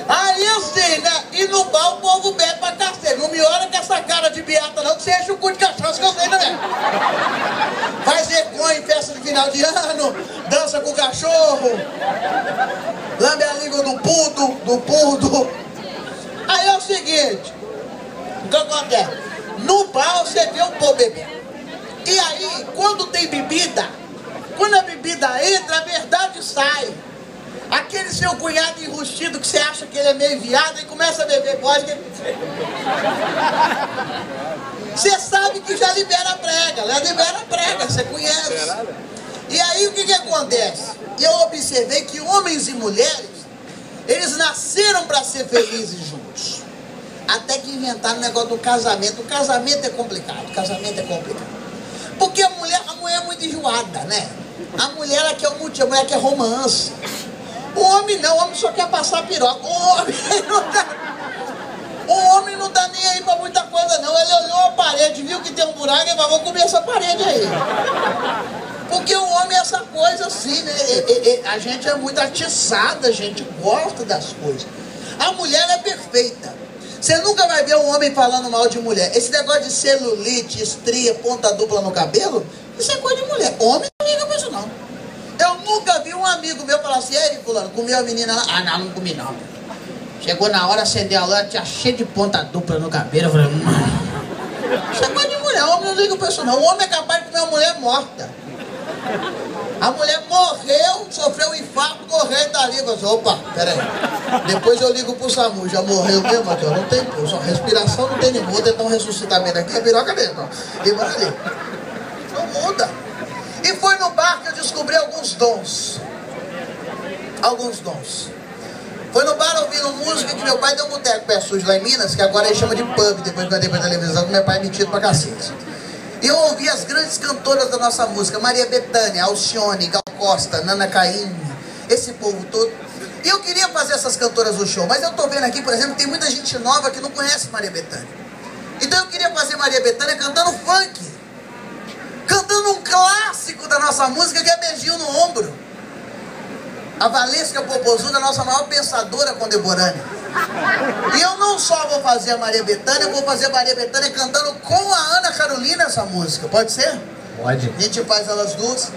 Aí assim, né? E no bar o povo bebe pra cacete. Não me olha com essa cara de beata não, que você enche o cu de cachaça que eu sei, né? Faz reconha em festa de final de ano, dança com o cachorro, lambe a língua do puto. Aí é o seguinte, o que acontece? No bar você vê o povo bebendo. E aí, quando tem bebida, quando a bebida entra, a verdade sai. Aquele seu cunhado enrustido que você acha que ele é meio viado e começa a beber vodka. Você sabe que já libera prega, você conhece. E aí o que acontece? Eu observei que homens e mulheres, eles nasceram para ser felizes juntos. Até que inventaram o negócio do casamento. O casamento é complicado, Porque a mulher é muito enjoada, né? A mulher ela quer a mulher quer romance. O homem não, o homem só quer passar piroca. O homem não tá nem aí pra muita coisa não. Ele olhou a parede, viu que tem um buraco e falou, vou comer essa parede aí. Porque o homem é essa coisa assim, né? A gente é muito atiçada, a gente gosta das coisas. A mulher é perfeita. Você nunca vai ver um homem falando mal de mulher. Esse negócio de celulite, estria, ponta dupla no cabelo, isso é coisa de mulher. Homem não liga pra isso não. Eu nunca vi um amigo meu falar assim, ei, fulano, comeu a menina lá? Ah, não comi não. Chegou na hora, acendeu a lâmpada, tinha cheio de ponta dupla no cabelo. Eu falei, isso é coisa de mulher, homem não liga pra isso não. O homem é capaz de comer uma mulher morta. A mulher morreu, sofreu um infarto, correu e tá ali. Eu falei, opa, peraí. Depois eu ligo pro SAMU, já morreu mesmo aqui, ó, não tem pulso, respiração não tem nenhum, vou tentar um ressuscitamento aqui, é piroca mesmo, ó. E bora ali. Não muda. E foi no bar que eu descobri alguns dons. Foi no bar ouvindo música que meu pai deu um boteco pé sujo lá em Minas, que agora ele chama de pub, depois que eu andei pra televisão, que meu pai é metido pra cacete. E eu ouvi as grandes cantoras da nossa música, Maria Bethânia, Alcione, Gal Costa, Nana Caymmi, esse povo todo. E eu queria fazer essas cantoras no show, mas eu tô vendo aqui, por exemplo, tem muita gente nova que não conhece Maria Bethânia. Então eu queria fazer Maria Bethânia cantando funk. Cantando um clássico da nossa música, que é Beijinho no Ombro. A Valesca Popozuda, a nossa maior pensadora contemporânea. E eu não só vou fazer a Maria Bethânia, eu vou fazer a Maria Bethânia cantando com a Ana Carolina essa música. Pode ser? Pode. A gente faz elas duas.